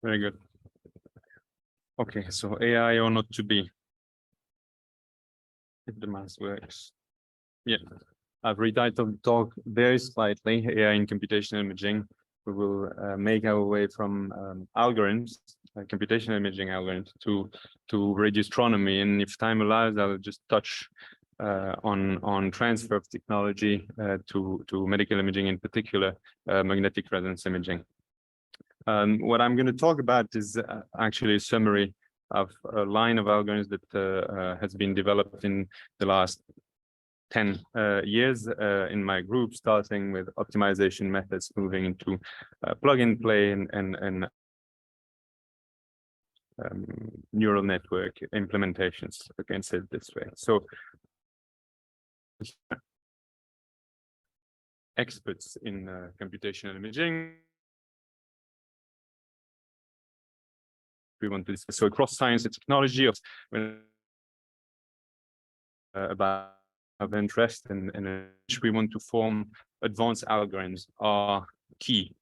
Very good. Okay, so AI or not to be. If the mouse works. Yeah, I've retitled the talk very slightly, AI in computational imaging. We will make our way from algorithms, computational imaging algorithms, to radioastronomy. And if time allows, I'll just touch on transfer of technology to medical imaging, in particular, magnetic resonance imaging. What I'm going to talk about is actually a summary of a line of algorithms that has been developed in the last 10 years in my group, starting with optimization methods, moving into plug and play and neural network implementations, if I can say it this way. So experts in computational imaging. We want to discuss so across science and technology of interest and which we want to form advanced algorithms are key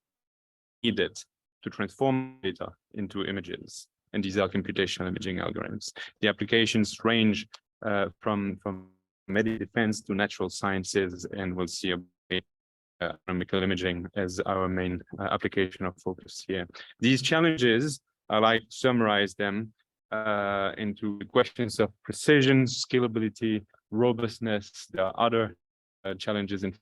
needed to transform data into images, and these are computational imaging algorithms. The applications range from medical defense to natural sciences, and we'll see chemical imaging as our main application of focus here. These challenges, I like to summarize them into the questions of precision, scalability, robustness. There are other challenges in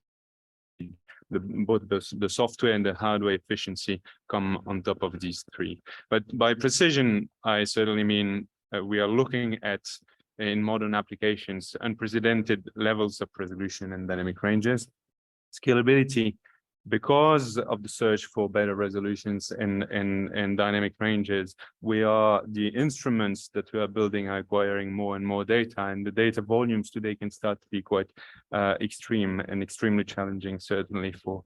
both the software and the hardware efficiency come on top of these three. But by precision, I certainly mean we are looking at, in modern applications, unprecedented levels of resolution and dynamic ranges. Scalability, because of the search for better resolutions and dynamic ranges, the instruments that we are building are acquiring more and more data, and the data volumes today can start to be quite extreme and extremely challenging, certainly for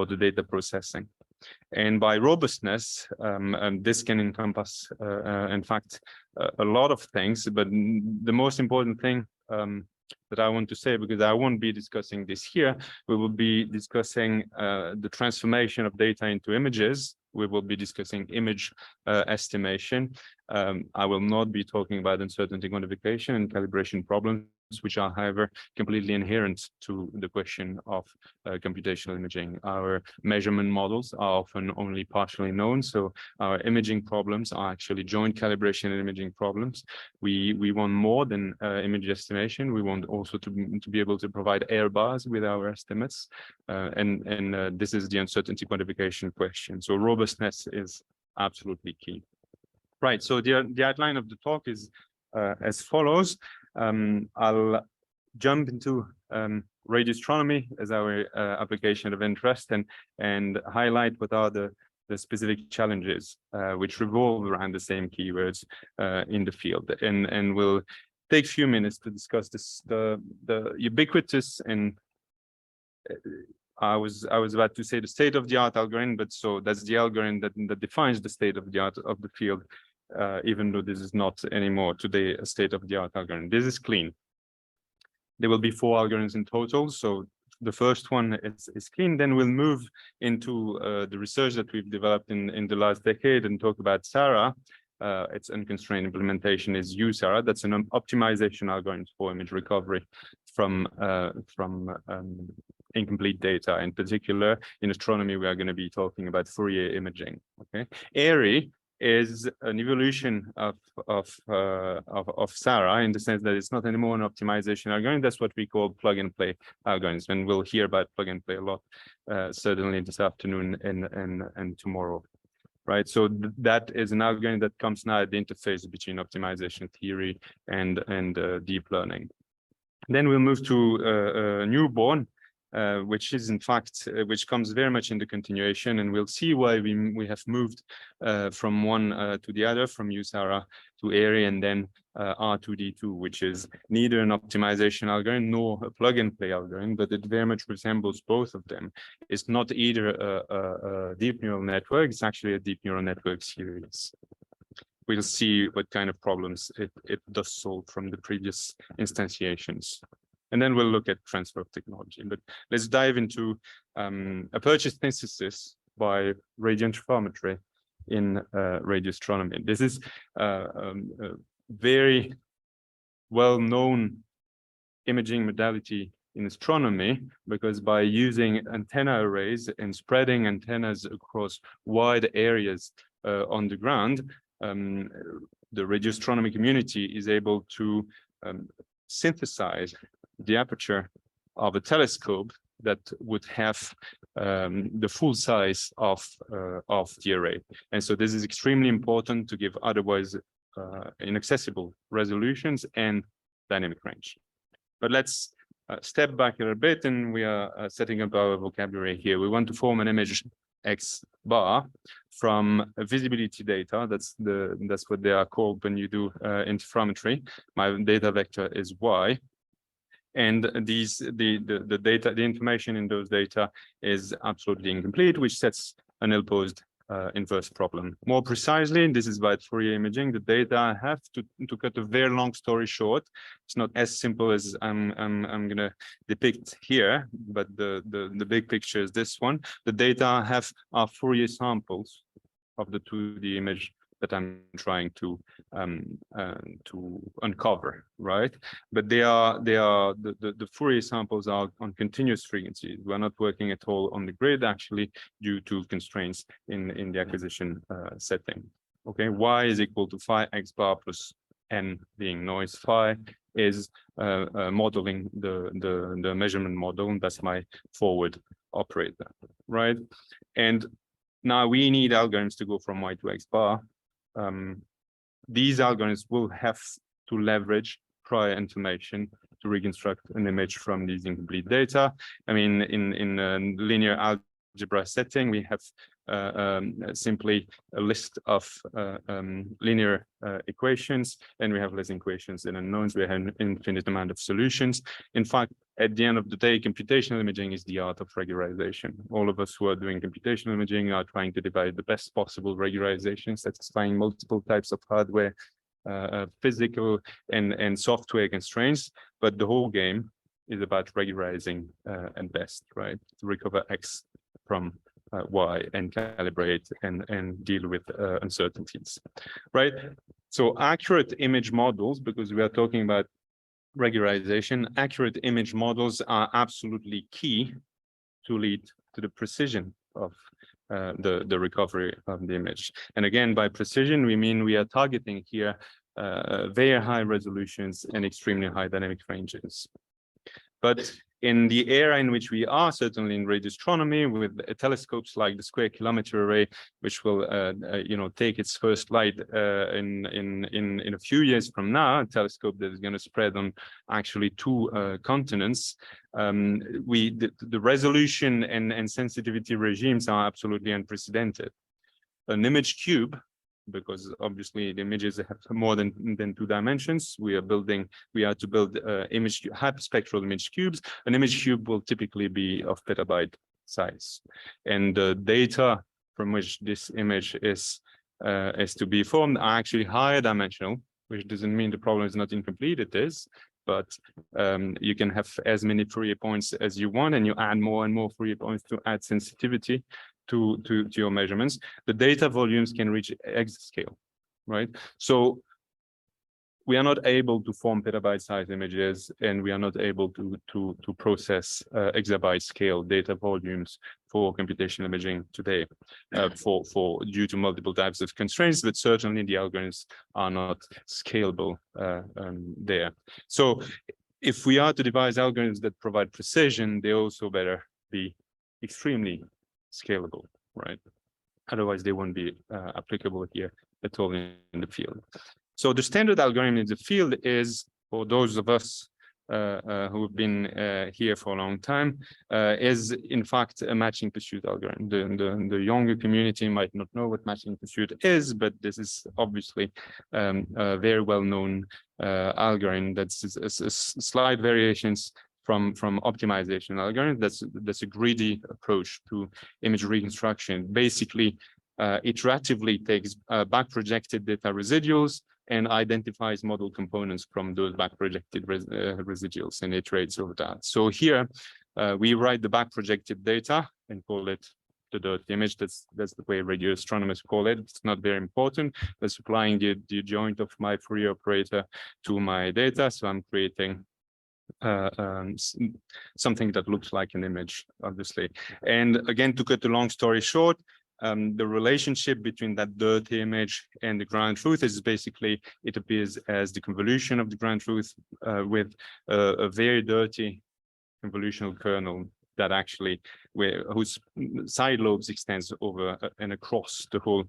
the data processing. And by robustness, this can encompass, in fact, a lot of things, but the most important thing that I want to say, because I won't be discussing this here, we will be discussing the transformation of data into images. We will be discussing image estimation. I will not be talking about uncertainty quantification and calibration problems, which are, however, completely inherent to the question of computational imaging. Our measurement models are often only partially known, so our imaging problems are actually joint calibration and imaging problems. We want more than image estimation. We want also to be able to provide error bars with our estimates, and this is the uncertainty quantification question. So robustness is absolutely key. Right, so the outline of the talk is as follows. I'll jump into radioastronomy as our application of interest and highlight what are the specific challenges which revolve around the same keywords in the field, and we'll take a few minutes to discuss this, the ubiquitous and I was about to say the state-of-the-art algorithm, but so that's the algorithm that defines the state-of-the-art of the field. Even though this is not anymore today a state-of-the-art algorithm. This is clean. There will be 4 algorithms in total. So the first one is clean. Then we'll move into the research that we've developed in the last decade and talk about SARA. Its unconstrained implementation is SARA. That's an optimization algorithm for image recovery from incomplete data. In particular, in astronomy, we are going to be talking about Fourier imaging. Okay, AIRI is an evolution of SARA in the sense that it's not anymore an optimization algorithm. That's what we call plug and play algorithms, and we'll hear about plug and play a lot, certainly this afternoon and tomorrow. Right, so that is an algorithm that comes now at the interface between optimization theory and deep learning. Then we'll move to newborn, which is in fact, which comes very much in the continuation, and we'll see why we have moved from one to the other, from SARA to AIRI, and then R2D2, which is neither an optimization algorithm nor a plug-and-play algorithm, but it very much resembles both of them. It's not either a deep neural network, it's actually a deep neural network series. We'll see what kind of problems it does solve from the previous instantiations. And then we'll look at transfer of technology. But let's dive into Aperture synthesis by radio interferometry in radio astronomy. This is a very well-known imaging modality in astronomy, because by using antenna arrays and spreading antennas across wide areas on the ground, the radio astronomy community is able to synthesize the aperture of a telescope that would have the full size of the array. And so this is extremely important to give otherwise inaccessible resolutions and dynamic range. But let's step back a little bit, and we are setting up our vocabulary here. We want to form an image X bar from visibility data. That's what they are called when you do interferometry. My data vector is Y, and the data, the information in those data is absolutely incomplete, which sets an ill-posed inverse problem. More precisely, this is by Fourier imaging. The data I have to cut a very long story short. It's not as simple as I'm gonna depict here, but the big picture is this one. The data I have are Fourier samples of the 2D image that I'm trying to uncover, right? But the Fourier samples are on continuous frequencies. We're not working at all on the grid, actually, due to constraints in the acquisition setting. Okay, Y is equal to phi X bar plus N being noise. Phi is modeling the measurement model, and that's my forward operator, right? And now we need algorithms to go from Y to X bar. These algorithms will have to leverage prior information to reconstruct an image from these incomplete data. I mean, in a linear algebra setting, we have simply a list of linear equations, and we have less equations than unknowns. We have an infinite amount of solutions. In fact, at the end of the day, computational imaging is the art of regularization. All of us who are doing computational imaging are trying to devise the best possible regularization, satisfying multiple types of hardware, physical and software constraints. But the whole game is about regularizing at best, right? To recover X from Y and calibrate and deal with uncertainties, right? So accurate image models, because we are talking about regularization, accurate image models are absolutely key to lead to the precision of the recovery of the image. And again, by precision, we mean we are targeting here very high resolutions and extremely high dynamic ranges. But in the era in which we are, certainly in radio astronomy, with telescopes like the Square Kilometre array, which will, take its first light in a few years from now, a telescope that is going to spread on actually 2 continents. The resolution and sensitivity regimes are absolutely unprecedented. An image cube, because obviously the images have more than 2 dimensions. We are to build hyperspectral image cubes. An image cube will typically be of petabyte size, and the data from which this image is to be formed are actually higher dimensional, which doesn't mean the problem is not incomplete. It is, but you can have as many Fourier points as you want, and you add more and more Fourier points to add sensitivity to your measurements. The data volumes can reach exascale, right? So we are not able to form petabyte size images, and we are not able to process exabyte scale data volumes for computational imaging today, due to multiple types of constraints, but certainly the algorithms are not scalable there. So if we are to devise algorithms that provide precision, they also better be extremely scalable, right? Otherwise, they won't be applicable here at all in the field. So the standard algorithm in the field is, for those of us who have been here for a long time, is in fact a matching pursuit algorithm. The younger community might not know what matching pursuit is, but this is obviously a very well-known algorithm that's slight variations from optimization algorithm. That's a greedy approach to image reconstruction. Basically, iteratively takes back projected data residuals and identifies model components from those back projected residuals and iterates over that. So here we write the back projected data and call it the dirty image. That's the way radio astronomers call it. It's not very important. That's applying the joint of my Fourier operator to my data. So I'm creating something that looks like an image, obviously. And again, to cut the long story short, the relationship between that dirty image and the ground truth is basically, it appears as the convolution of the ground truth with a very dirty convolutional kernel that actually whose side lobes extends over and across the whole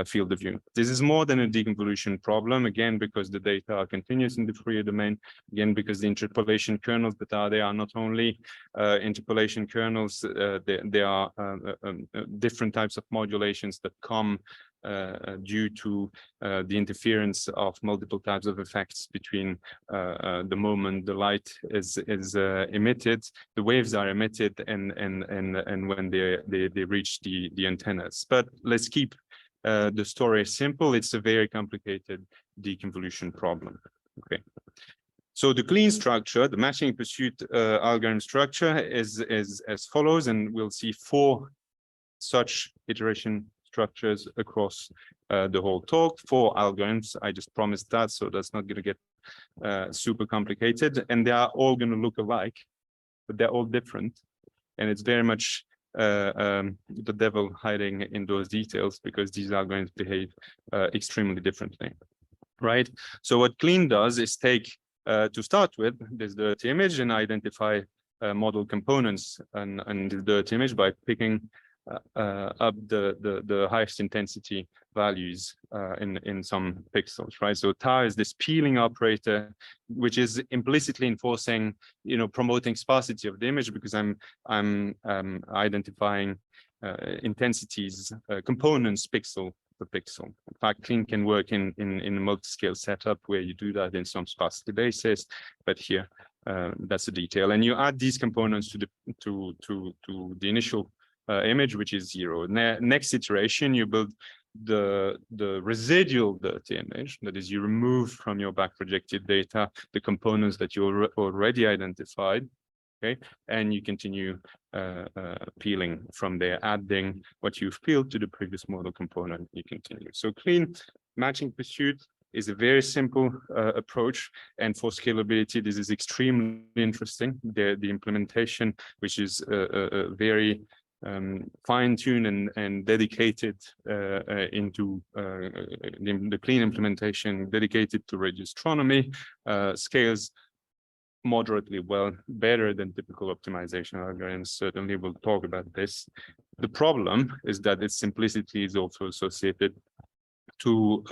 field of view. This is more than a deconvolution problem, again, because the data are continuous in the Fourier domain, again, because the interpolation kernels that are there are not only interpolation kernels, there are different types of modulations that come due to the interference of multiple types of effects between the moment the light is emitted, the waves are emitted, and when they reach the antennas. But let's keep the story simple. It's a very complicated deconvolution problem. Okay. So the clean structure, the matching pursuit algorithm structure is as follows, and we'll see 4 such iteration structures across the whole talk. 4 algorithms. I just promised that, so that's not going to get super complicated. And they are all going to look alike, but they're all different. And it's very much the devil hiding in those details, because these algorithms behave extremely differently, right? So what clean does is take, to start with, this dirty image and identify model components and the dirty image by picking up the highest intensity values in some pixels, right? So tau is this peeling operator, which is implicitly enforcing, promoting sparsity of the image, because I'm identifying intensities, components, pixel per pixel. In fact, clean can work in a multi-scale setup where you do that in some sparsity basis, but here that's a detail. And you add these components to the initial image, which is 0. Next iteration, you build the residual dirty image. That is, you remove from your back projected data the components that you already identified. Okay, and you continue peeling from there, adding what you've peeled to the previous model component. You continue. So clean matching pursuit is a very simple approach, and for scalability, this is extremely interesting. The implementation, which is very fine-tuned and dedicated into the clean implementation dedicated to radio astronomy, scales moderately well, better than typical optimization algorithms. Certainly, we'll talk about this. The problem is that its simplicity is also associated to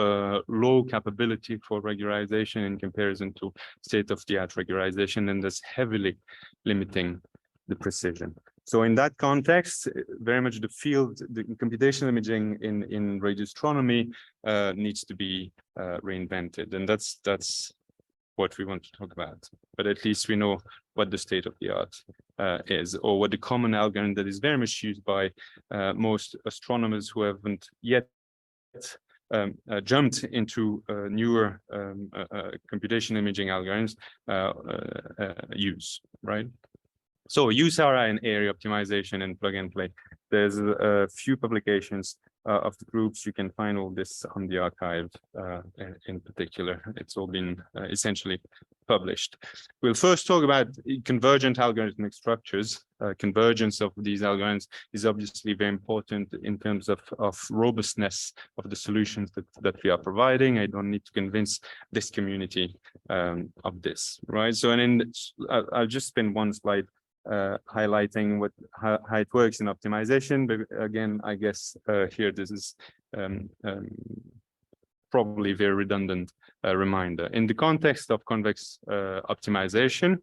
low capability for regularization in comparison to state-of-the-art regularization, and that's heavily limiting the precision. So in that context, very much the field, the computational imaging in radio astronomy needs to be reinvented, and that's what we want to talk about. But at least we know what the state of the art is, or what the common algorithm that is very much used by most astronomers who haven't yet jumped into newer computation imaging algorithms use, right? So use SARA and AIRI optimization and plug and play. There's a few publications of the groups. You can find all this on the archive in particular. It's all been essentially published. We'll first talk about convergent algorithmic structures. Convergence of these algorithms is obviously very important in terms of robustness of the solutions that we are providing. I don't need to convince this community of this, right? So, and then I'll just spend one slide highlighting how it works in optimization. But again, I guess here this is probably very redundant reminder. In the context of convex optimization,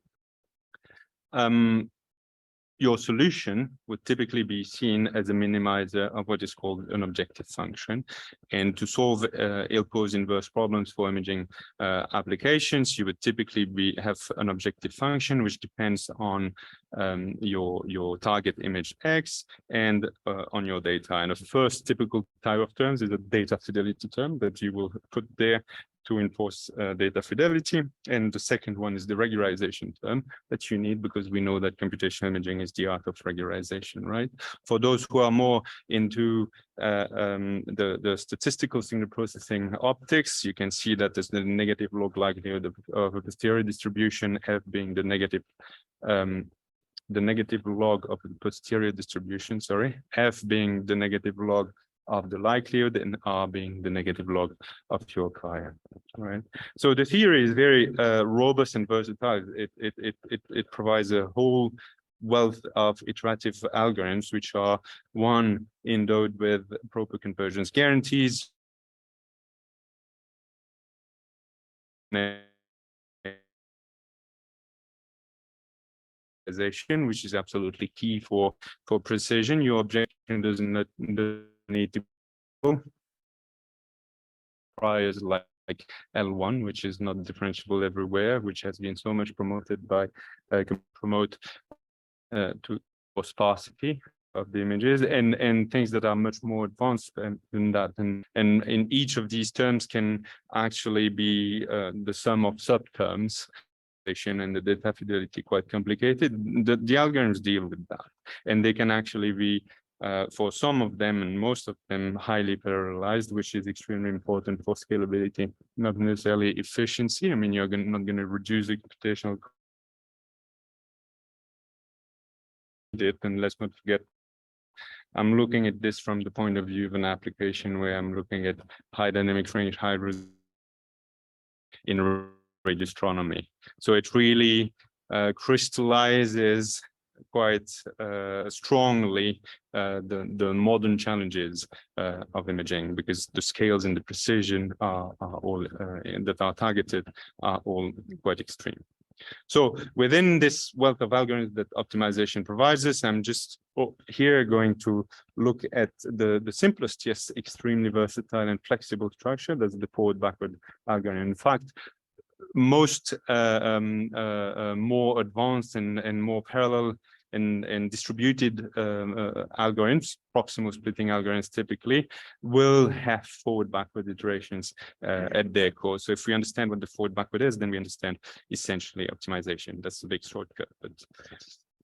your solution would typically be seen as a minimizer of what is called an objective function. And to solve ill-posed inverse problems for imaging applications, you would typically have an objective function which depends on your target image X and on your data. And the first typical type of terms is a data fidelity term that you will put there to enforce data fidelity. And the second one is the regularization term that you need, because we know that computational imaging is the art of regularization, right? For those who are more into the statistical signal processing optics, you can see that there's the negative log likelihood of a posterior distribution, F being the negative log of the posterior distribution, sorry, F being the negative log of the likelihood, and R being the negative log of your prior. Right. So the theory is very robust and versatile. It provides a whole wealth of iterative algorithms, which are one endowed with proper convergence guarantees, which is absolutely key for precision. Your objection doesn't need to go priors like L1, which is not differentiable everywhere, which has been so much promoted by to sparsity of the images, and things that are much more advanced than that. And in each of these terms can actually be the sum of subterms, and the data fidelity quite complicated. The algorithms deal with that, and they can actually be for some of them and most of them highly parallelized, which is extremely important for scalability, not necessarily efficiency. I mean, you're not going to reduce the computational, and let's not forget, I'm looking at this from the point of view of an application where I'm looking at high dynamic range, high resolution in radio astronomy. So it really crystallizes quite strongly the modern challenges of imaging, because the scales and the precision are all that are targeted are all quite extreme. So within this wealth of algorithms that optimization provides us, I'm just here going to look at the simplest, yes, extremely versatile and flexible structure. That's the forward-backward algorithm. In fact, most more advanced and more parallel and distributed algorithms, proximal splitting algorithms typically, will have forward-backward iterations at their core. So if we understand what the forward-backward is, then we understand essentially optimization. That's a big shortcut. But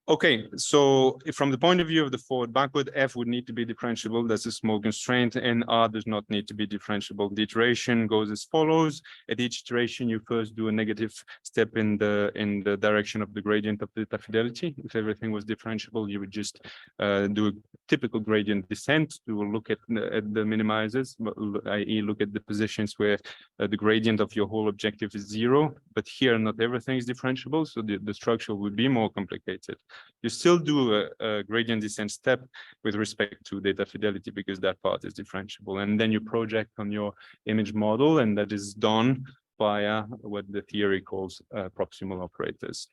okay, so from the point of view of the forward-backward, F would need to be differentiable. That's a small constraint, and R does not need to be differentiable. The iteration goes as follows. At each iteration, you first do a negative step in the direction of the gradient of data fidelity. If everything was differentiable, you would just do a typical gradient descent to look at the minimizers, i.e. look at the positions where the gradient of your whole objective is 0. But here, not everything is differentiable, so the structure would be more complicated. You still do a gradient descent step with respect to data fidelity, because that part is differentiable. And then you project on your image model, and that is done via what the theory calls proximal operators.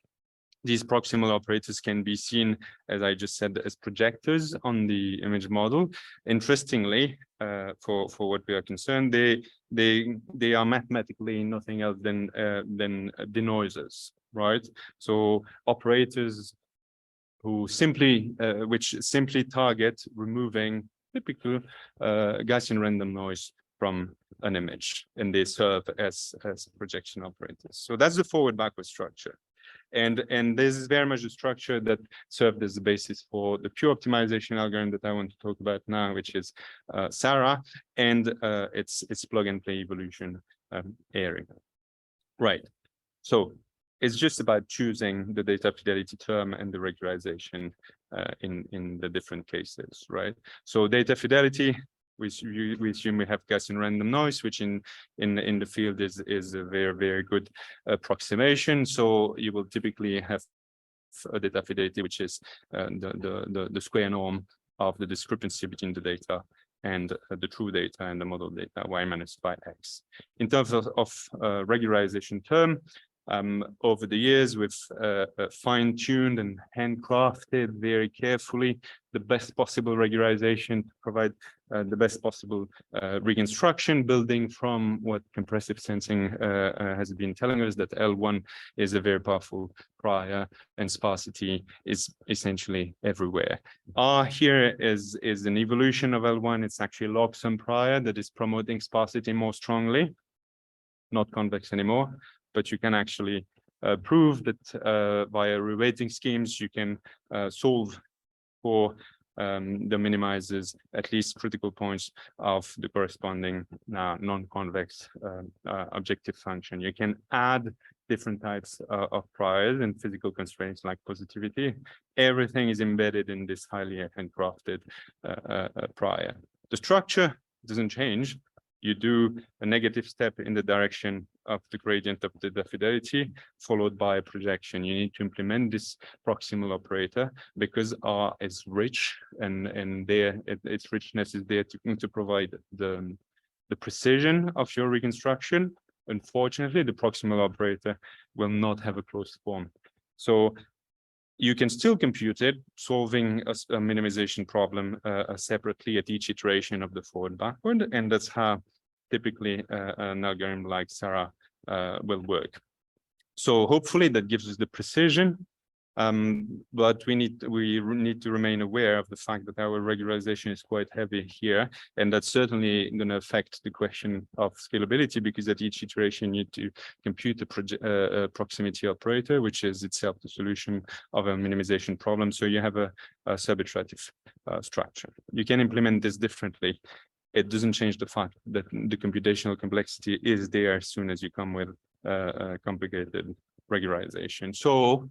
These proximal operators can be seen, as I just said, as projectors on the image model. Interestingly, for what we are concerned, they are mathematically nothing else than denoisers, right? So operators who which simply target removing typical Gaussian random noise from an image, and they serve as projection operators. So that's the forward-backward structure. And this is very much the structure that served as the basis for the pure optimization algorithm that I want to talk about now, which is SARA and its plug-and-play evolution, AIRI. Right. So it's just about choosing the data fidelity term and the regularization in the different cases, right? So data fidelity, we assume we have Gaussian random noise, which in the field is a very, very good approximation. So you will typically have a data fidelity, which is the square norm of the discrepancy between the data and the true data and the model data, y minus by x. In terms of regularization term, over the years, we've fine-tuned and handcrafted very carefully the best possible regularization to provide the best possible reconstruction, building from what compressive sensing has been telling us, that L1 is a very powerful prior and sparsity is essentially everywhere. R here is an evolution of L1. It's actually log sum prior that is promoting sparsity more strongly. not convex anymore, but you can actually prove that via reweighting schemes, you can solve for the minimizers at least critical points of the corresponding non-convex objective function. You can add different types of priors and physical constraints like positivity. Everything is embedded in this highly handcrafted prior. The structure doesn't change. You do a negative step in the direction of the gradient of the fidelity, followed by a projection. You need to implement this proximal operator because R is rich, and its richness is there to provide the precision of your reconstruction. Unfortunately, the proximal operator will not have a closed form. So you can still compute it, solving a minimization problem separately at each iteration of the forward-backward, and that's how typically an algorithm like SARA will work. So hopefully that gives us the precision, but we need to remain aware of the fact that our regularization is quite heavy here, and that's certainly going to affect the question of scalability, because at each iteration you need to compute a proximity operator, which is itself the solution of a minimization problem. So you have a sub-iterative structure. You can implement this differently. It doesn't change the fact that the computational complexity is there as soon as you come with complicated regularization. So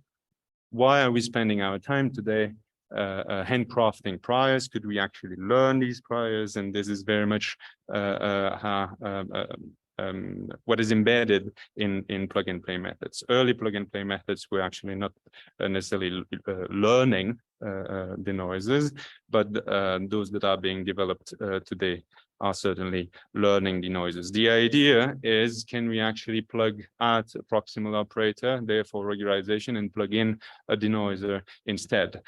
why are we spending our time today handcrafting priors? Could we actually learn these priors? And this is very much what is embedded in plug-and-play methods. Early plug-and-play methods were actually not necessarily learning denoisers, but those that are being developed today are certainly learning denoisers. The idea is, can we actually plug out a proximal operator, therefore regularization, and plug in a denoiser instead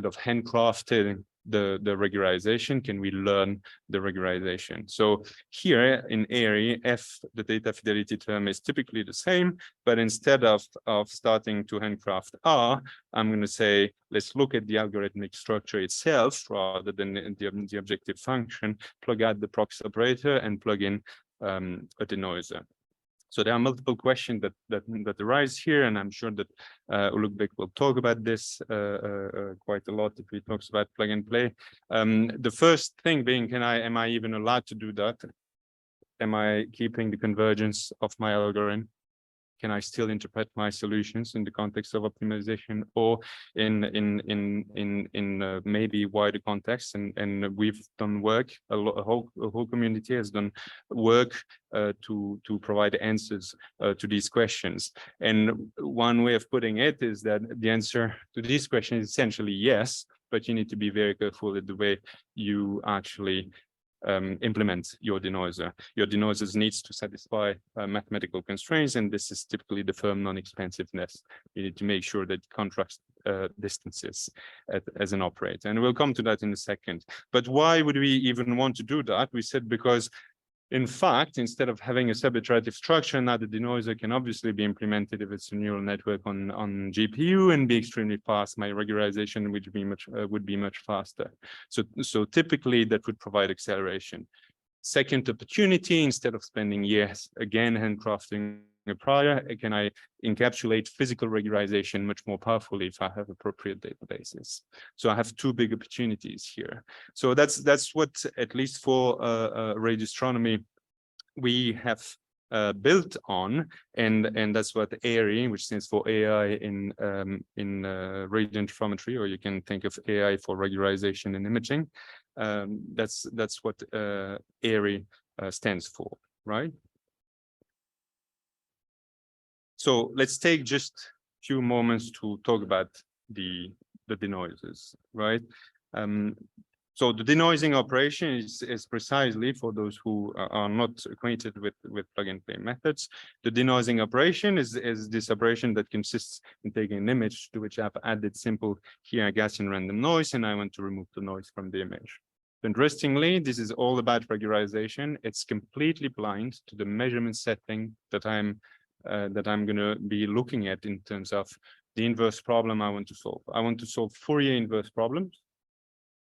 of handcrafting the regularization? Can we learn the regularization? So here in AIRI, F, the data fidelity term, is typically the same, but instead of starting to handcraft R, I'm going to say, let's look at the algorithmic structure itself rather than the objective function, plug out the proxy operator, and plug in a denoiser. So there are multiple questions that arise here, and I'm sure that Ulukbek will talk about this quite a lot if he talks about plug and play. The first thing being, am I even allowed to do that? Am I keeping the convergence of my algorithm? Can I still interpret my solutions in the context of optimization, or in maybe wider context? And we've done work. A whole community has done work to provide answers to these questions. And one way of putting it is that the answer to these questions is essentially yes, but you need to be very careful with the way you actually implement your denoiser. Your denoisers needs to satisfy mathematical constraints, and this is typically the firm non-expansiveness. You need to make sure that contrast distances as an operator, and we'll come to that in a second. But why would we even want to do that? We said because, in fact, instead of having a sub-iterative structure, now the denoiser can obviously be implemented if it's a neural network on GPU and be extremely fast. My regularization would be much faster. So typically that would provide acceleration. Second opportunity, instead of spending years again handcrafting a prior, can I encapsulate physical regularization much more powerfully if I have appropriate databases? So I have two big opportunities here. So that's what, at least for radio astronomy, we have built on, and that's what AIRI, which stands for AI in radio interferometry, or you can think of AI for regularization and imaging. That's what AIRI stands for, right? So let's take just a few moments to talk about the denoisers, right? So the denoising operation is precisely, for those who are not acquainted with plug-and-play methods, the denoising operation is this operation that consists in taking an image to which I've added simple here Gaussian random noise, and I want to remove the noise from the image. Interestingly, this is all about regularization. It's completely blind to the measurement setting that I'm going to be looking at in terms of the inverse problem I want to solve. I want to solve Fourier inverse problems.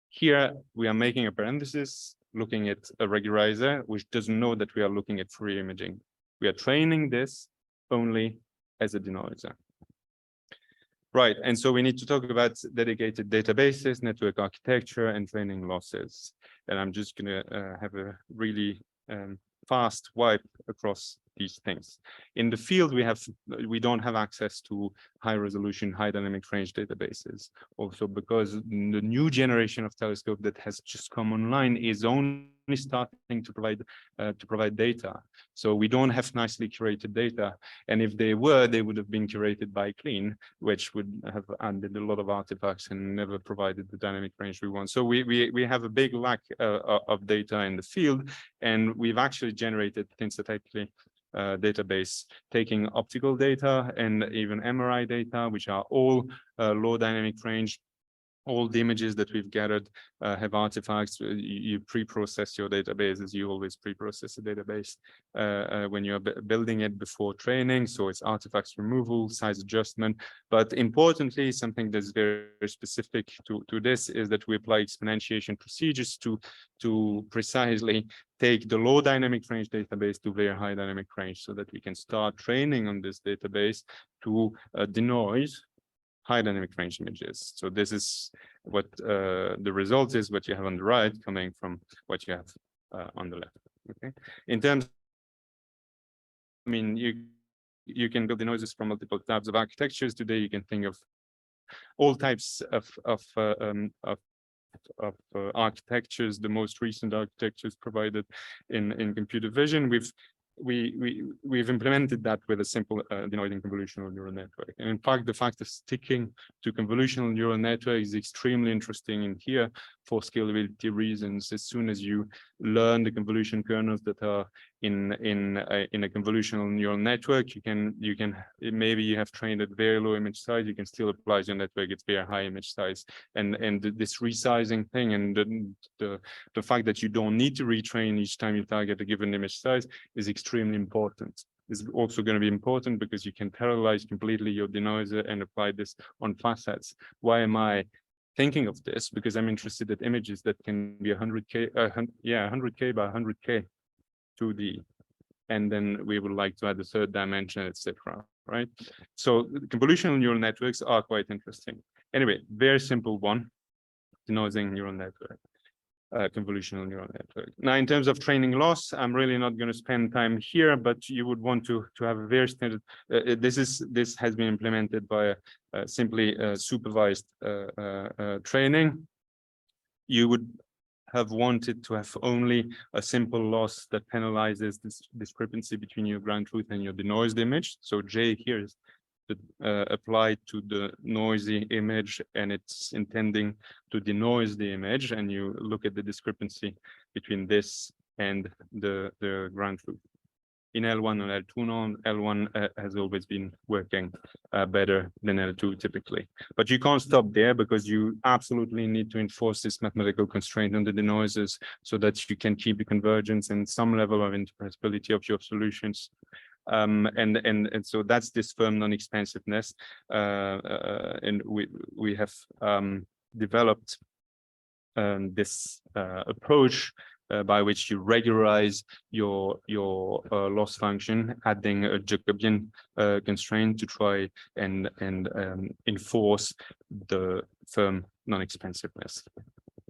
Here, we are making a parenthesis, looking at a regularizer, which doesn't know that we are looking at Fourier imaging. We are training this only as a denoiser. Right, and so we need to talk about dedicated databases, network architecture, and training losses. And I'm just gonna have a really fast wipe across these things. In the field, we don't have access to high resolution, high dynamic range databases. Also because the new generation of telescope that has just come online is only starting to provide data. So we don't have nicely curated data. And if they were, they would have been curated by Clean, which would have added a lot of artifacts and never provided the dynamic range we want. So we have a big lack of data in the field, and we've actually generated synthetically database taking optical data and even MRI data, which are all low dynamic range. All the images that we've gathered have artifacts. You pre-process your databases. You always pre-process a database when you're building it before training. So it's artifacts removal, size adjustment. But importantly, something that's very specific to this is that we apply exponentiation procedures to precisely take the low dynamic range database to very high dynamic range, so that we can start training on this database to denoise high dynamic range images. So this is what the result is, what you have on the right coming from what you have on the left. Okay. In terms, I mean, you can build denoisers from multiple types of architectures. Today, you can think of all types of architectures. The most recent architectures provided in computer vision. We've implemented that with a simple denoising convolutional neural network. And in fact, the fact of sticking to convolutional neural network is extremely interesting in here for scalability reasons. As soon as you learn the convolution kernels that are in a convolutional neural network, you can maybe you have trained at very low image size, you can still apply your network at very high image size. And this resizing thing and the fact that you don't need to retrain each time you target a given image size is extremely important. It's also going to be important because you can parallelize completely your denoiser and apply this on facets. Why am I thinking of this? Because I'm interested in images that can be 100K, 100K by 100K 2D. And then we would like to add a third dimension, etc. Right? So convolutional neural networks are quite interesting. Anyway, very simple one, denoising neural network. Convolutional neural network. Now, in terms of training loss, I'm really not going to spend time here, but you would want to have a very standard. This has been implemented by simply supervised training. You would have wanted to have only a simple loss that penalizes this discrepancy between your ground truth and your denoised image. So J here is applied to the noisy image, and it's intending to denoise the image, and you look at the discrepancy between this and the ground truth. In L1 and L2 norm, L1 has always been working better than L2 typically. But you can't stop there, because you absolutely need to enforce this mathematical constraint on the denoisers so that you can keep the convergence and some level of interpretability of your solutions. And so that's this firm non-expansiveness, and we have developed this approach by which you regularize your loss function, adding a Jacobian constraint to try and enforce the firm non-expansiveness.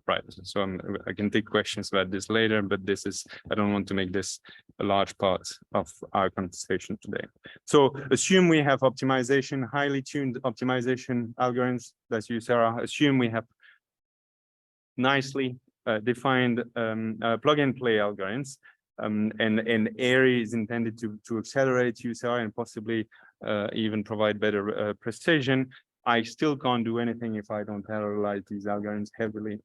Right. So I can take questions about this later, but I don't want to make this a large part of our conversation today. So assume we have optimization, highly tuned optimization algorithms. Let's use SARA. Assume we have nicely defined plug-and-play algorithms, and AIRI is intended to accelerate USAR and possibly even provide better precision. I still can't do anything if I don't parallelize these algorithms heavily.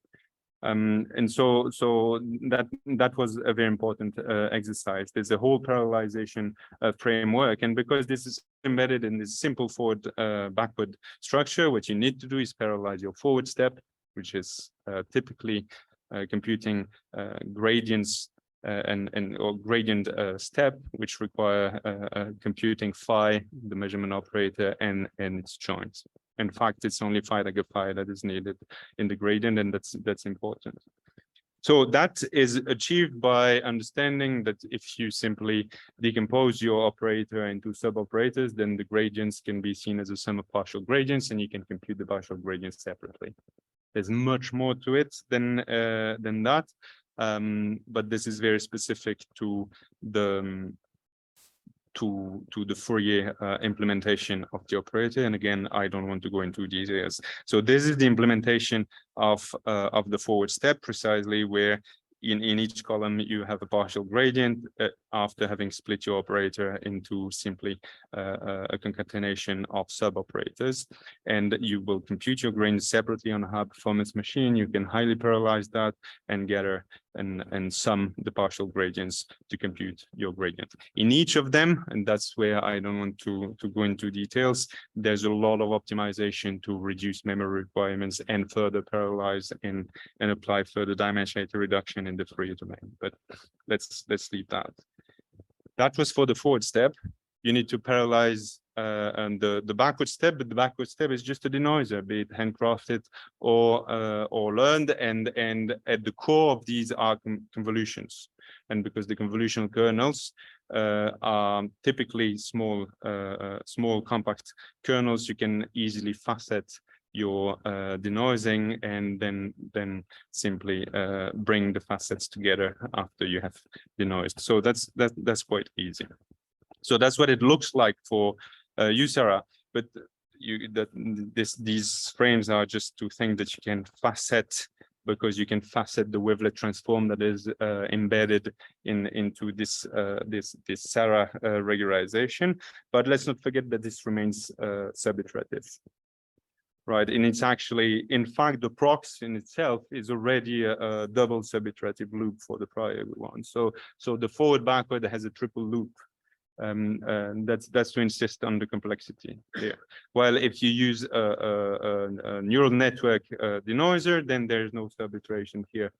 And so that was a very important exercise. There's a whole parallelization framework, and because this is embedded in this simple forward backward structure, what you need to do is parallelize your forward step, which is typically computing gradients or gradient step, which require computing phi, the measurement operator, and its joints. In fact, it's only phi that is needed in the gradient, and that's important. So that is achieved by understanding that if you simply decompose your operator into sub-operators, then the gradients can be seen as a sum of partial gradients, and you can compute the partial gradients separately. There's much more to it than that, but this is very specific to the Fourier implementation of the operator. And again, I don't want to go into details. So this is the implementation of the forward step, precisely where in each column you have a partial gradient after having split your operator into simply a concatenation of sub-operators, and you will compute your gradients separately on a high performance machine. You can highly parallelize that and gather and sum the partial gradients to compute your gradient. In each of them, and that's where I don't want to go into details, there's a lot of optimization to reduce memory requirements and further parallelize and apply further dimensionality reduction in the Fourier domain. But let's leave that. That was for the forward step. You need to parallelize and the backward step, but the backward step is just a denoiser, be it handcrafted or learned, and at the core of these are convolutions. And because the convolutional kernels are typically small compact kernels, you can easily facet your denoising and then simply bring the facets together after you have denoised. So that's quite easy. So that's what it looks like for SARA, but these frames are just to think that you can facet, because you can facet the wavelet transform that is embedded into this SARA regularization. But let's not forget that this remains subiterative, right? And it's actually, in fact, the prox in itself is already a double subiterative loop for the prior one. So the forward backward has a triple loop. That's to insist on the complexity here. While if you use a neural network denoiser, then there's no subiteration here.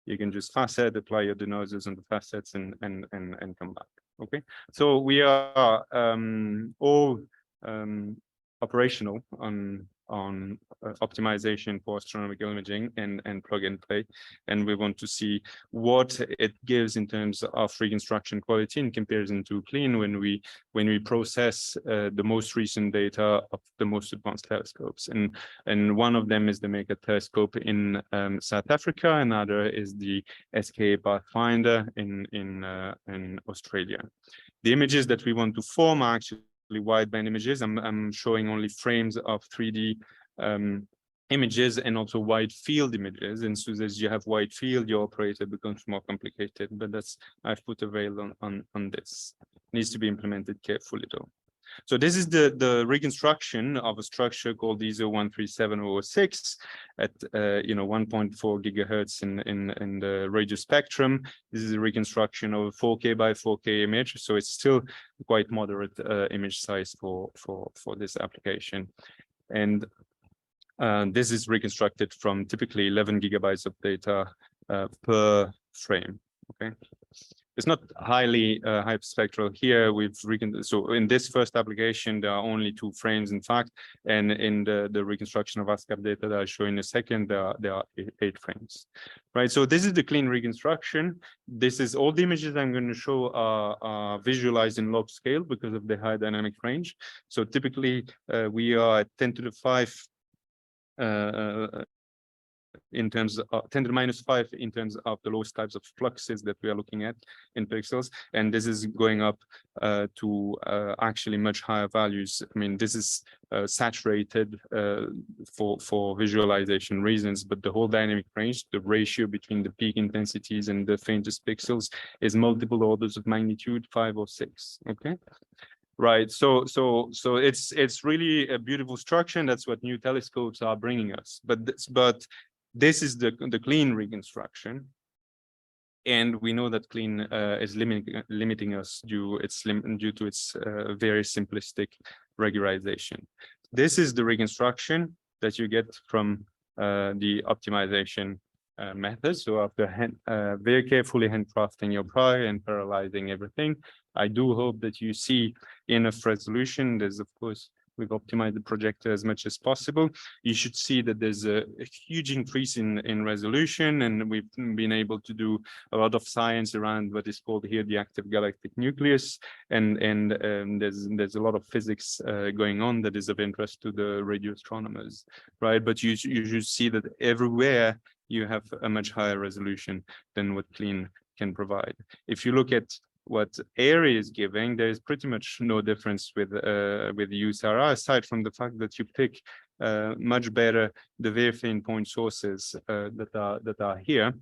You can just facet, apply your denoisers on the facets, and come back. Okay, so we are all operational on optimization for astronomical imaging and plug and play, and we want to see what it gives in terms of reconstruction quality in comparison to clean when we process the most recent data of the most advanced telescopes, and one of them is the MeerKAT telescope in South Africa, another is the SKA Pathfinder in Australia. The images that we want to form are actually wideband images. I'm showing only frames of 3D images and also wide field images. And so as you have wide field, your operator becomes more complicated. But I've put a veil on this. It needs to be implemented carefully though. So this is the reconstruction of a structure called ISO137006 at 1.4 gigahertz in the radio spectrum. This is a reconstruction of a 4K by 4K image, so it's still quite moderate image size for this application. And this is reconstructed from typically 11 gigabytes of data per frame. Okay. It's not highly hyperspectral here. So in this first application, there are only 2 frames, in fact, and in the reconstruction of ASCAP data that I'll show in a second, there are 8 frames, right? So this is the clean reconstruction. This is all the images I'm going to show are visualized in log scale because of the high dynamic range. So typically, we are at 10 to the 5 in terms of 10 to the minus 5 in terms of the lowest types of fluxes that we are looking at in pixels, and this is going up to actually much higher values. I mean, this is saturated for visualization reasons, but the whole dynamic range, the ratio between the peak intensities and the faintest pixels, is multiple orders of magnitude, 5 or 6. Okay. Right, so it's really a beautiful structure, and that's what new telescopes are bringing us. But this is the clean reconstruction, and we know that clean is limiting us due to its very simplistic regularization. This is the reconstruction that you get from the optimization method. So after very carefully handcrafting your prior and parallelizing everything, I do hope that you see enough resolution. There's of course We've optimized the projector as much as possible. You should see that there's a huge increase in resolution, and we've been able to do a lot of science around what is called here the active galactic nucleus, and there's a lot of physics going on that is of interest to the radio astronomers, right? But you should see that everywhere you have a much higher resolution than what clean can provide. If you look at what AIRI is giving, there is pretty much no difference with SARA, aside from the fact that you pick much better the very faint point sources that are here,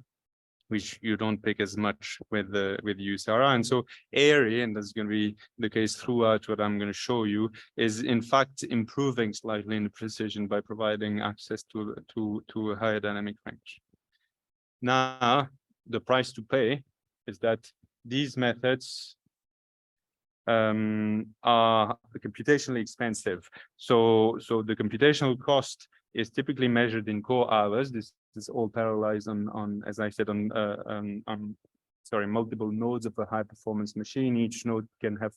which you don't pick as much with SARA. And so AIRI, and that's going to be the case throughout what I'm going to show you, is in fact improving slightly in the precision by providing access to a higher dynamic range. Now, the price to pay is that these methods are computationally expensive. So the computational cost is typically measured in core hours. This is all parallelized on, as I said, on multiple nodes of a high performance machine. Each node can have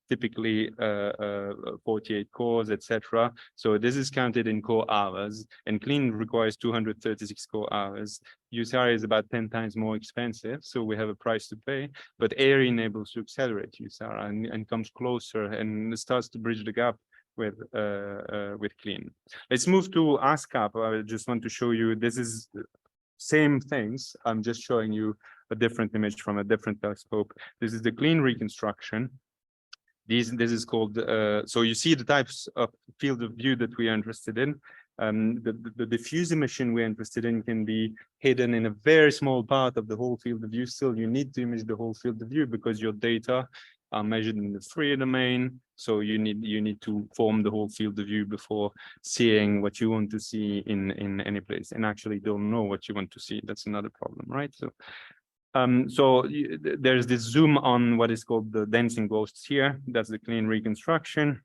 typically 48 cores, etc. So this is counted in core hours, and clean requires 236 core hours. USARA is about 10 times more expensive, so we have a price to pay, but AIRI enables to accelerate USARA and comes closer and starts to bridge the gap with clean. Let's move to ASCAP. I just want to show you, this is same things. I'm just showing you a different image from a different telescope. This is the clean reconstruction. This is called, so you see the types of field of view that we are interested in. The diffuse emission we're interested in can be hidden in a very small part of the whole field of view. Still, you need to image the whole field of view because your data are measured in the Fourier domain. So you need to form the whole field of view before seeing what you want to see in any place, and actually don't know what you want to see. That's another problem, right? So there's this zoom on what is called the dancing ghosts here. That's the clean reconstruction.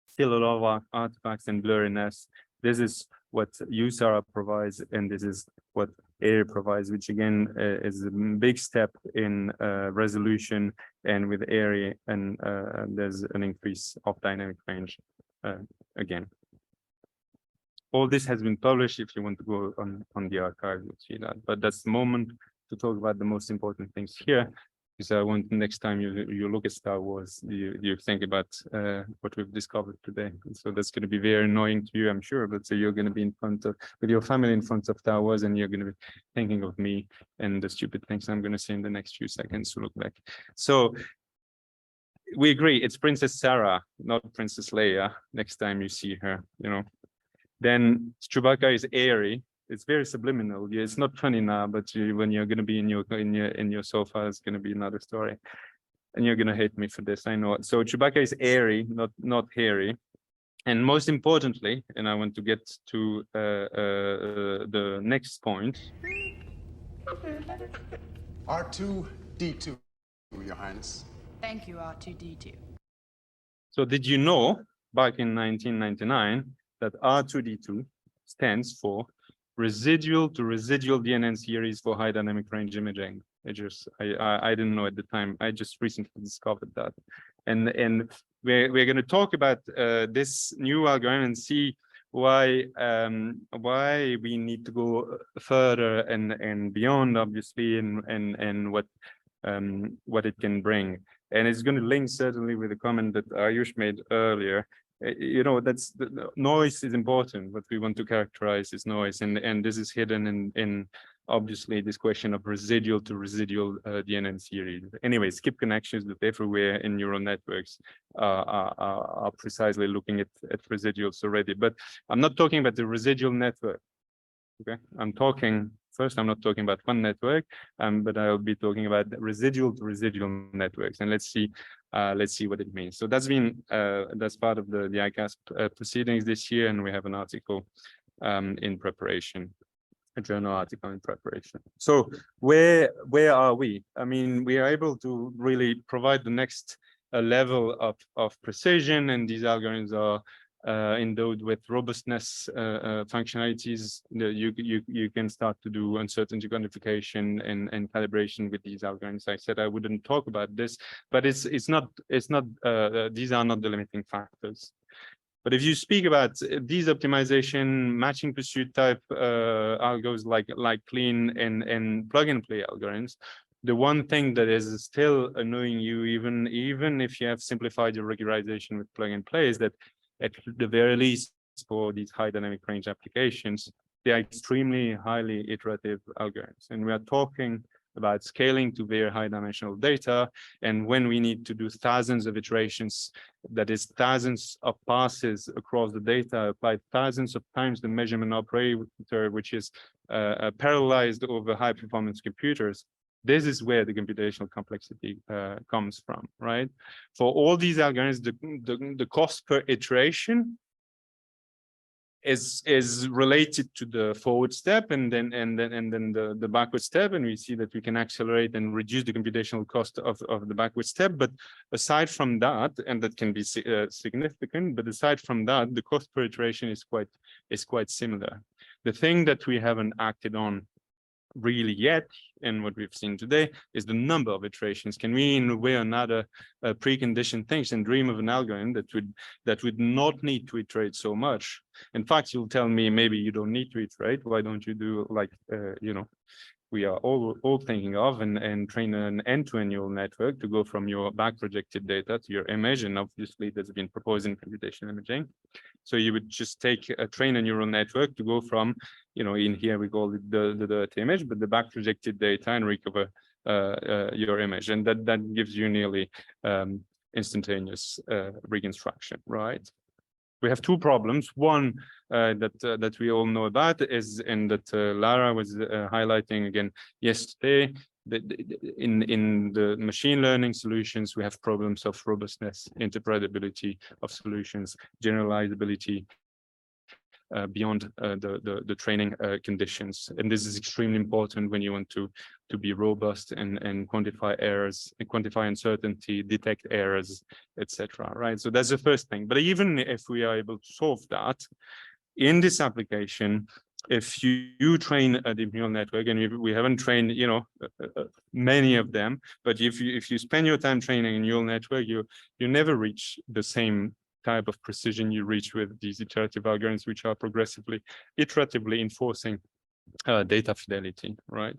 Still a lot of artifacts and blurriness. This is what USARA provides, and this is what AIRI provides, which again is a big step in resolution. And with AIRI, and there's an increase of dynamic range again. All this has been published. If you want to go on the archive, you'll see that. But that's the moment to talk about the most important things here, because I want next time you look at Star Wars, you think about what we've discovered today. And so that's going to be very annoying to you, I'm sure. But so you're going to be in front of, with your family in front of Star Wars, and you're going to be thinking of me and the stupid things I'm going to say in the next few seconds to look back. So we agree, it's Princess Sarah, not Princess Leia. Next time you see her, you know. Then Chewbacca is AIRI. It's very subliminal. Yeah, it's not funny now, but when you're going to be in your sofa, it's going to be another story, and you're going to hate me for this. I know. So Chewbacca is AIRI, not hairy, and most importantly, and I want to get to the next point. R2-D2, Your Highness. Thank you, R2-D2. So did you know back in 1999 that R2-D2 stands for residual to residual DNN series for high dynamic range imaging? I didn't know at the time. I just recently discovered that, and we're going to talk about this new algorithm and see why we need to go further and beyond, obviously, and what it can bring. And it's going to link certainly with the comment that Ayush made earlier. You know, that's the noise is important. What we want to characterize is noise, and this is hidden in obviously this question of residual to residual DNN series. Anyway, skip connections that everywhere in neural networks are precisely looking at residuals already. But I'm not talking about the residual network. Okay, I'm not talking about one network, but I'll be talking about residual to residual networks, and let's see what it means. So that's part of the ICAS proceedings this year, and we have an article in preparation, a journal article in preparation. So where are we? I mean, we are able to really provide the next level of precision, and these algorithms are endowed with robustness functionalities. You can start to do uncertainty quantification and calibration with these algorithms. I said I wouldn't talk about this, but it's not these are not the limiting factors. But if you speak about these optimization, matching pursuit type algos like clean and plug and play algorithms, the one thing that is still annoying you, even if you have simplified your regularization with plug and play, is that at the very least for these high dynamic range applications, they are extremely highly iterative algorithms. And we are talking about scaling to very high dimensional data. And when we need to do thousands of iterations, that is thousands of passes across the data, applied thousands of times the measurement operator, which is parallelized over high performance computers, this is where the computational complexity comes from, right? For all these algorithms, the cost per iteration is related to the forward step and then the backward step, and we see that we can accelerate and reduce the computational cost of the backward step. But aside from that, and that can be significant, but aside from that, the cost per iteration is quite similar. The thing that we haven't acted on really yet, and what we've seen today, is the number of iterations. Can we, in a way or another, precondition things and dream of an algorithm that would not need to iterate so much? In fact, you'll tell me maybe you don't need to iterate. Why don't you do like we are all thinking of and train an end-to-end neural network to go from your back projected data to your image, and obviously that's been proposed in computational imaging. So you would just train a neural network to go from, in here we call it the image, but the back projected data, and recover your image, and that gives you nearly instantaneous reconstruction, right? We have two problems. One that we all know about is, and that Lara was highlighting again yesterday, that in the machine learning solutions, we have problems of robustness, interpretability of solutions, generalizability beyond the training conditions. And this is extremely important when you want to be robust and quantify errors, and quantify uncertainty, detect errors, etc. Right? So that's the first thing. But even if we are able to solve that, in this application, if you train a deep neural network, and we haven't trained, many of them, but if you spend your time training a neural network, you never reach the same type of precision you reach with these iterative algorithms, which are progressively, iteratively enforcing data fidelity, right?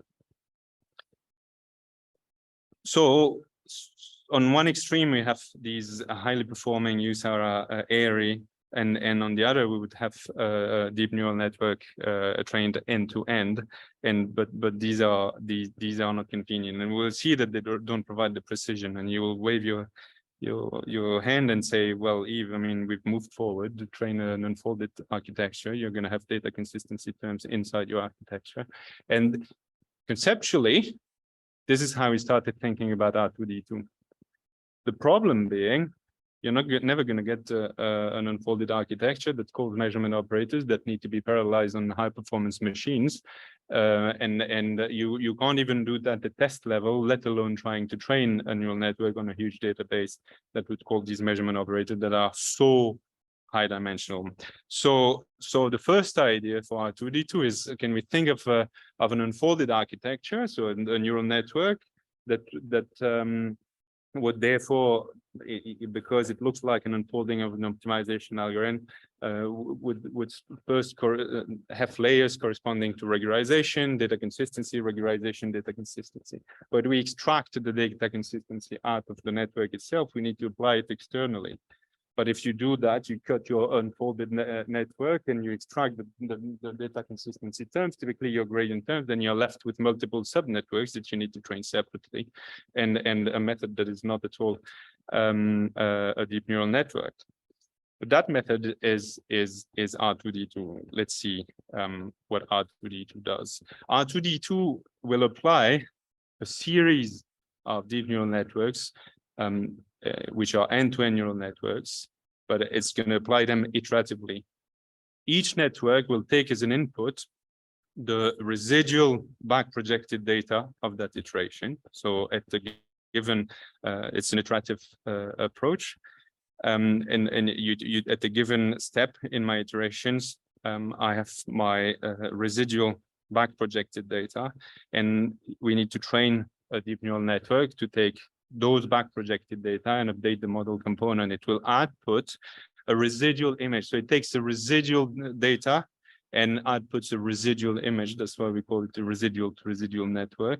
So on one extreme, we have these highly performing SARA AIRI, and on the other, we would have a deep neural network trained end to end, but these are not convenient, and we'll see that they don't provide the precision, and you will wave your hand and say, well, Yves, I mean, we've moved forward to train an unfolded architecture. You're going to have data consistency terms inside your architecture. And conceptually, this is how we started thinking about R2D2. The problem being, you're never going to get an unfolded architecture that calls measurement operators that need to be parallelized on high performance machines. And you can't even do that at test level, let alone trying to train a neural network on a huge database that would call these measurement operators that are so high dimensional. So the first idea for R2D2 is, can we think of an unfolded architecture, so a neural network that would therefore, because it looks like an unfolding of an optimization algorithm, would first have layers corresponding to regularization, data consistency, regularization, data consistency. But we extract the data consistency out of the network itself. We need to apply it externally. But if you do that, you cut your unfolded network and you extract the data consistency terms, typically your gradient terms, then you're left with multiple subnetworks that you need to train separately, and a method that is not at all a deep neural network. But that method is R2D2. Let's see what R2D2 does. R2D2 will apply a series of deep neural networks, which are end-to-end neural networks, but it's going to apply them iteratively. Each network will take as an input the residual back projected data of that iteration. So at the given, it's an iterative approach. And you at the given step in my iterations, I have my residual back projected data, and we need to train a deep neural network to take those back projected data and update the model component. It will output a residual image. So it takes the residual data and outputs a residual image. That's why we call it the residual to residual network.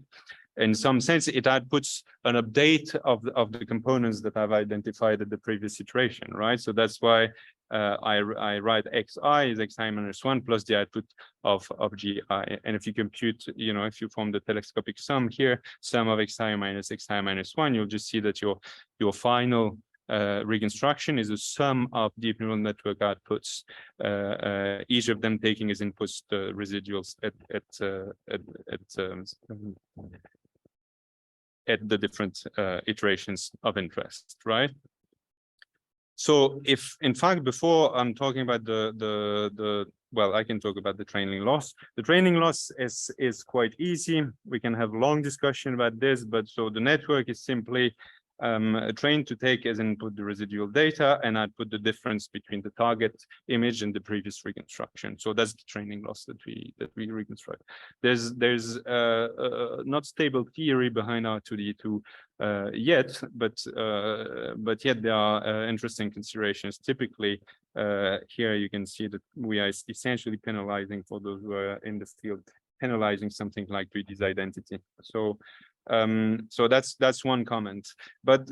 In some sense, it outputs an update of the components that I've identified at the previous iteration, right? So that's why I write xi is xi minus 1 plus the output of gi. And if you compute, you know, if you form the telescopic sum here, sum of xi minus 1, you'll just see that your final reconstruction is a sum of deep neural network outputs, each of them taking as inputs the residuals at the different iterations of interest, right? So if, in fact, before I'm talking about well, I can talk about the training loss. The training loss is quite easy. We can have a long discussion about this, but so the network is simply trained to take as input the residual data and output the difference between the target image and the previous reconstruction. So that's the training loss that we reconstruct. There's not stable theory behind R2D2 yet, but yet there are interesting considerations. Typically, here you can see that we are essentially penalizing, for those who are in the field, penalizing something like 3D's identity. So so that's one comment. But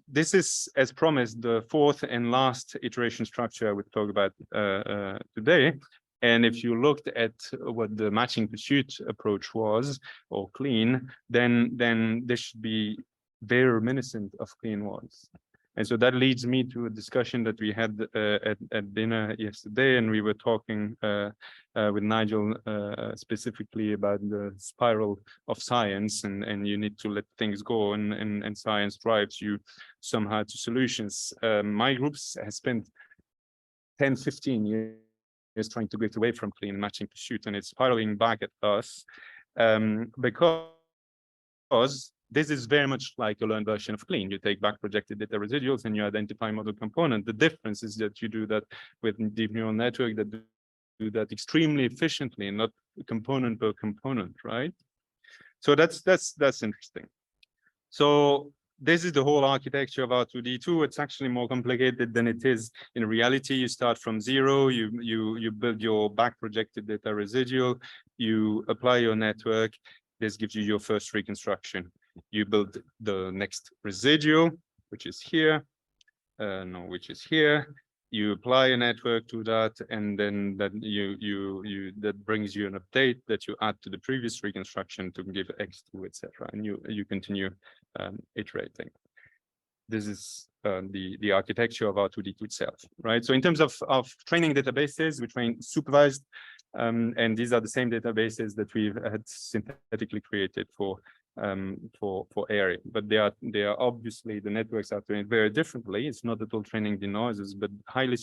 this is, as promised, the fourth and last iteration structure I would talk about today. And if you looked at what the matching pursuit approach was, or clean, then this should be very reminiscent of clean was. And so that leads me to a discussion that we had at dinner yesterday, and we were talking with Nigel specifically about the spiral of science, and you need to let things go, and science drives you somehow to solutions. My groups has spent 10, 15 years trying to get away from clean matching pursuit, and it's spiraling back at us because this is very much like a learned version of clean. You take back projected data residuals and you identify model component. The difference is that you do that with deep neural network that do that extremely efficiently and not component per component, right? So that's interesting. So this is the whole architecture of R2D2. It's actually more complicated than it is in reality. You start from zero, you build your back projected data residual, you apply your network. This gives you your first reconstruction. You build the next residual, which is here, which is here. You apply a network to that, and then that that brings you an update that you add to the previous reconstruction to give X2, etc. And you continue iterating. This is the architecture of R2D2 itself, right? So in terms of training databases, we train supervised, and these are the same databases that we've had synthetically created for AIRI, but they are obviously, the networks are trained very differently. It's not at all training denoisers, but highly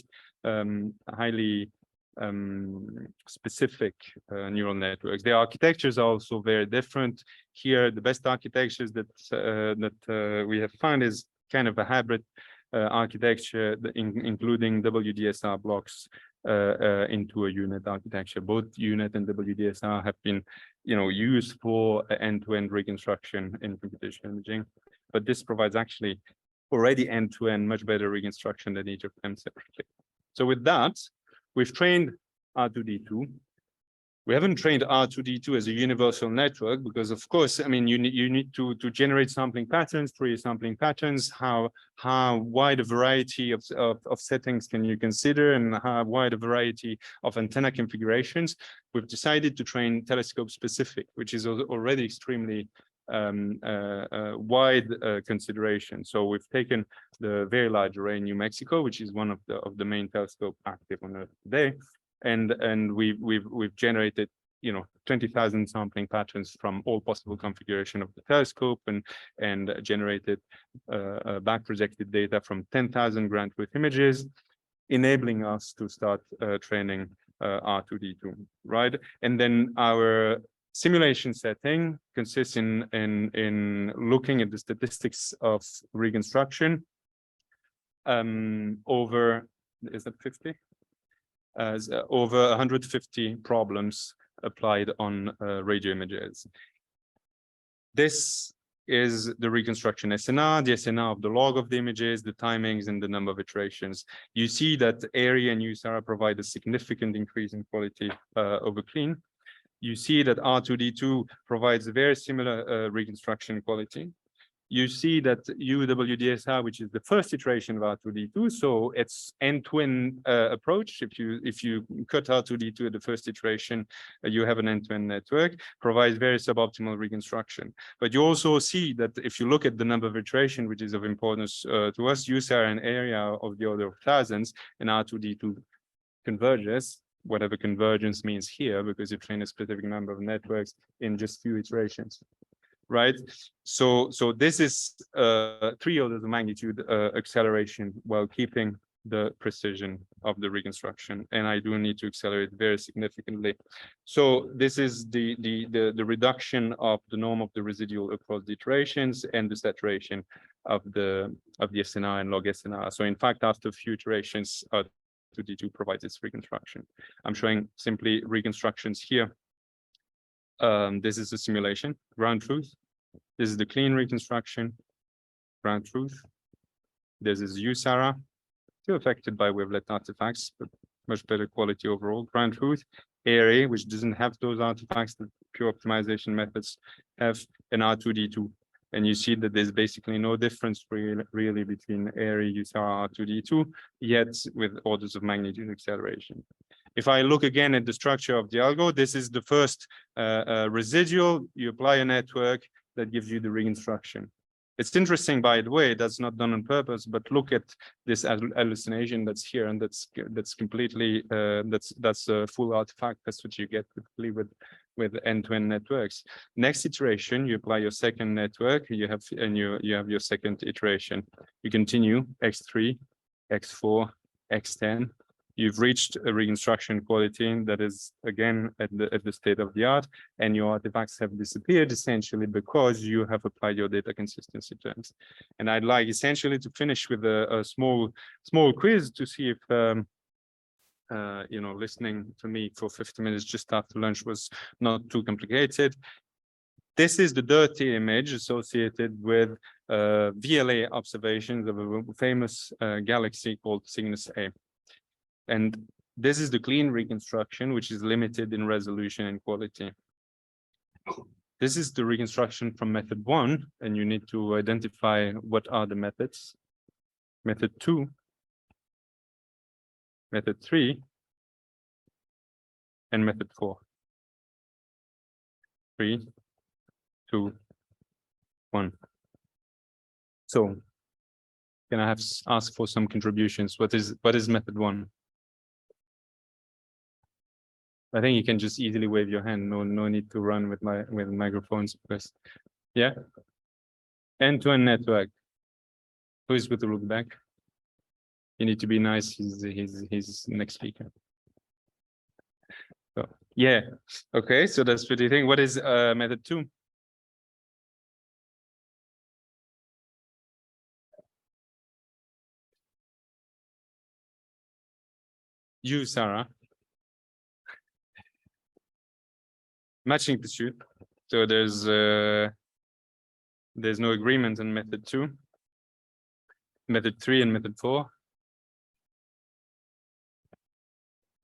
specific neural networks. The architectures are also very different. Here, the best architectures that we have found is kind of a hybrid architecture, including WDSR blocks into a unit architecture. Both unit and WDSR have been, used for end-to-end reconstruction in computational imaging, but this provides actually already end-to-end much better reconstruction than each of them separately. So with that, we've trained R2D2. We haven't trained R2D2 as a universal network because, of course, I mean, you need to generate sampling patterns, sampling patterns. How wide a variety of settings can you consider, and how wide a variety of antenna configurations? We've decided to train telescope specific, which is already extremely wide consideration. So we've taken the Very Large Array in New Mexico, which is one of the main telescopes active on Earth today. And we've generated 20,000 sampling patterns from all possible configuration of the telescope, and generated back projected data from 10,000 ground truth images, enabling us to start training R2D2, right? And then our simulation setting consists in looking at the statistics of reconstruction over, is that 50? Over 150 problems applied on radio images. This is the reconstruction SNR, the SNR of the log of the images, the timings, and the number of iterations. You see that AIRI and USARA provide a significant increase in quality over clean. You see that R2D2 provides a very similar reconstruction quality. You see that UWDSR, which is the first iteration of R2D2, so it's end-to-end approach. If you cut R2D2 at the first iteration, you have an end-to-end network, provides very suboptimal reconstruction. But you also see that if you look at the number of iteration, which is of importance to us, USARA and area of the order of thousands, and R2D2 converges, whatever convergence means here, because you train a specific number of networks in just few iterations. Right, so this is 3 orders of magnitude acceleration while keeping the precision of the reconstruction, and I do need to accelerate very significantly. So this is the reduction of the norm of the residual across the iterations and the saturation of the SNR and log SNR. So in fact, after a few iterations, 2D2 provides its reconstruction. I'm showing simply reconstructions here. This is a simulation, ground truth. This is the clean reconstruction, ground truth. This is USARA, still affected by wavelet artifacts, but much better quality overall. Ground truth, AIRI, which doesn't have those artifacts that pure optimization methods have, and R2D2. And you see that there's basically no difference really between AIRI, USARA, R2D2, yet with orders of magnitude acceleration. If I look again at the structure of the algo, this is the first residual. You apply a network that gives you the reconstruction. It's interesting, by the way, that's not done on purpose, but look at this hallucination that's here, and that's completely that's a full artifact. That's what you get typically with end-to-end networks. Next iteration, you apply your second network, you have your second iteration. You continue X3, X4, X10. You've reached a reconstruction quality that is again at the state of the art, and your artifacts have disappeared essentially because you have applied your data consistency terms. And I'd like essentially to finish with a small quiz to see if you know, listening to me for 50 minutes just after lunch was not too complicated. This is the dirty image associated with VLA observations of a famous galaxy called Cygnus A. And this is the clean reconstruction, which is limited in resolution and quality. This is the reconstruction from method 1, and you need to identify what are the methods. Method 2, method 3, and method 4. 3, 2, 1. So can I ask for some contributions? What is method 1? I think you can just easily wave your hand. No need to run with microphones, because yeah. End-to-end network. Who is going to look back? You need to be nice. He's next speaker. So yeah. Okay. So that's what you think. What is method 2? You, Sarah. Matching pursuit. So there's no agreement on method 2, method 3, and method 4.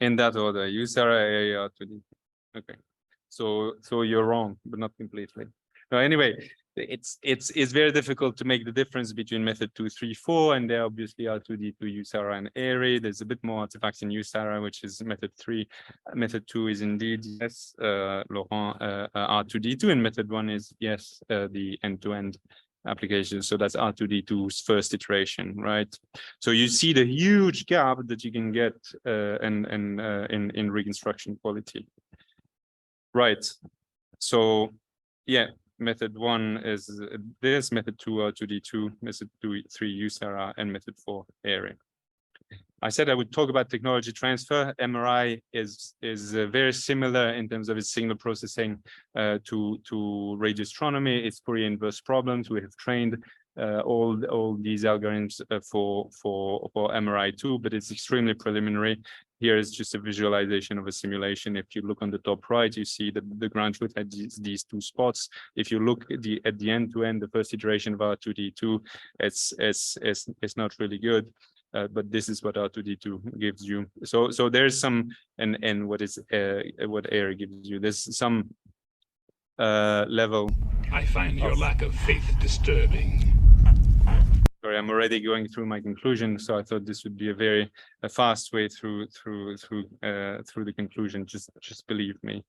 In that order, USARA, AIR, R2D. Okay. So you're wrong, but not completely. No, anyway, it's very difficult to make the difference between method 2, 3, 4, and there obviously are R2D2, USARA, and AIRI. There's a bit more artifacts in USARA, which is method 3. Method 2 is indeed yes, Laurent, R2D2, and method 1 is yes, the end-to-end application. So that's R2D2's first iteration, right? So you see the huge gap that you can get in reconstruction quality, right? So yeah. Method 1 is this, method 2 R2D2, method 3 USARA, and method 4 AIRI. I said I would talk about technology transfer. MRI is very similar in terms of its signal processing to radio astronomy. It's Fourier inverse problems. We have trained all these algorithms for MRI2, but it's extremely preliminary. Here is just a visualization of a simulation. If you look on the top right, you see that the ground truth had these two spots. If you look at the end to end, the first iteration of R2D2, it's not really good. But this is what R2D2 gives you. So there's some, and what AIRI gives you. There's some level. I find your lack of faith disturbing. Sorry, I'm already going through my conclusion, so I thought this would be a fast way through the conclusion. Just believe me.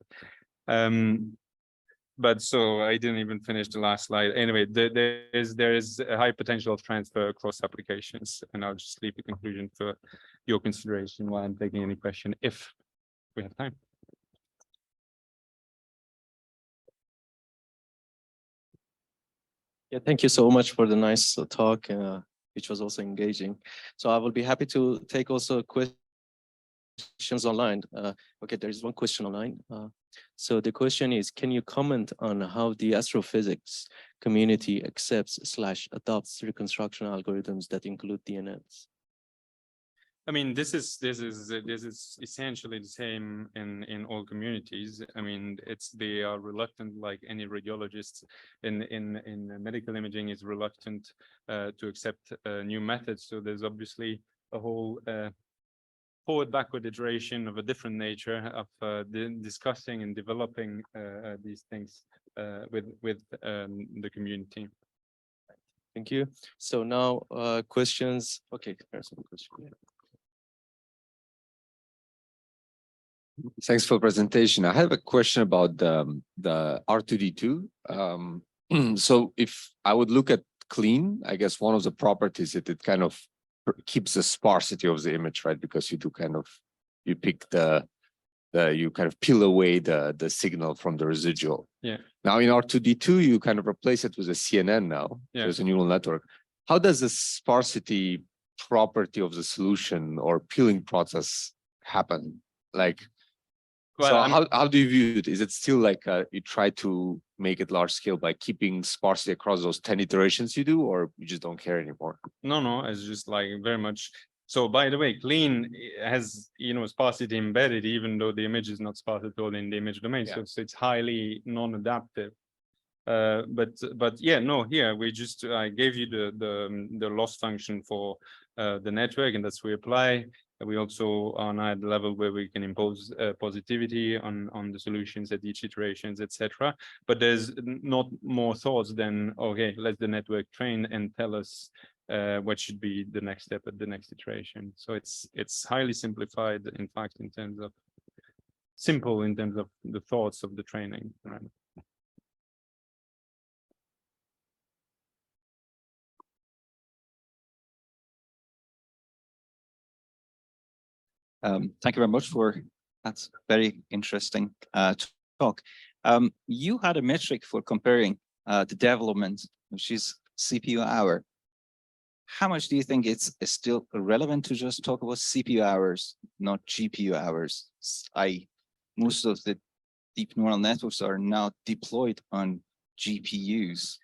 But so I didn't even finish the last slide. Anyway, there is a high potential of transfer across applications, and I'll just leave the conclusion for your consideration while I'm taking any question if we have time. Yeah, thank you so much for the nice talk, which was also engaging. So I will be happy to take also questions online. Okay, there is one question online. So the question is, can you comment on how the astrophysics community accepts/adopts reconstruction algorithms that include DNNs? I mean, this is essentially the same in all communities. I mean, they are reluctant, like any radiologist in medical imaging is reluctant to accept new methods. So there's obviously a whole forward-backward iteration of a different nature of discussing and developing these things with the community. Thank you. So now questions. Okay, there's one question. Yeah. Thanks for the presentation. I have a question about the R2D2. So if I would look at clean, I guess one of the properties that it kind of keeps the sparsity of the image, right? Because you do you pick you kind of peel away the signal from the residual. Yeah. Now in R2D2, you kind of replace it with a CNN now. Yeah. There's a neural network. How does the sparsity property of the solution or peeling process happen? Like, well, so how do you view it? Is it still like you try to make it large scale by keeping sparsity across those 10 iterations you do, or you just don't care anymore? No, it's just like very much. So by the way, clean has, sparsity embedded, even though the image is not sparse at all in the image domain. Yeah. So it's highly non-adaptive. But yeah, no, here I gave you the loss function for the network, and that's we apply. We also are now at the level where we can impose positivity on the solutions at each iterations, etc. But there's not more thoughts than, okay, let the network train and tell us what should be the next step at the next iteration. So it's highly simplified, in fact, in terms of the thoughts of the training. Right? Thank you very much for that's very interesting talk. You had a metric for comparing the development, which is CPU hour. How much do you think it's still relevant to just talk about CPU hours, not GPU hours? Most of the deep neural networks are now deployed on GPUs.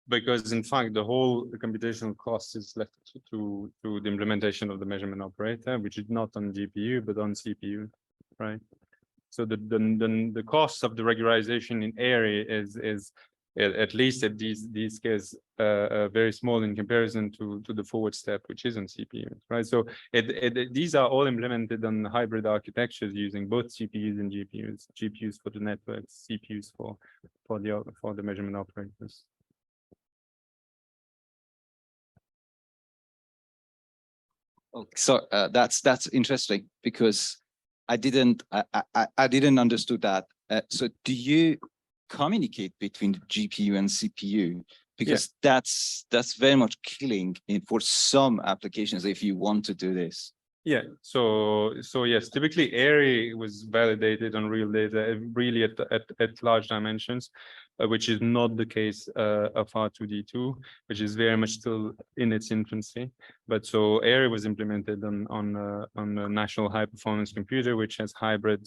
Because in fact, the whole computational cost is left to the implementation of the measurement operator, which is not on GPU, but on CPU, right? So the cost of the regularization in AIRI is at least at these scales very small in comparison to the forward step, which is on CPU, right? So these are all implemented on hybrid architectures using both CPUs and GPUs for the networks, CPUs for the measurement operators. So that's interesting because I didn't understood that. So do you communicate between the GPU and CPU? Because that's very much killing for some applications if you want to do this. Yeah. So yes, typically AIRI was validated on real data, really at large dimensions, which is not the case of R2D2, which is very much still in its infancy. But so AIRI was implemented on a national high performance computer, which has hybrid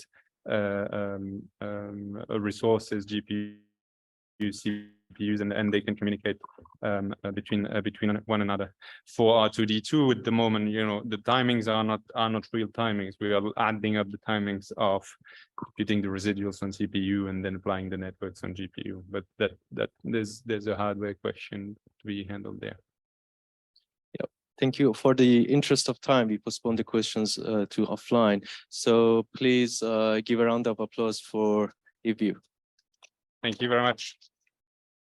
resources, GPU, CPU, GPUs, and they can communicate between one another. For R2D2, at the moment, the timings are not real timings. We are adding up the timings of computing the residuals on CPU and then applying the networks on GPU. But that there's a hardware question to be handled there. Yep. Thank you. For the interest of time, we postpone the questions to offline. So please give a round of applause for Yves. Thank you very much.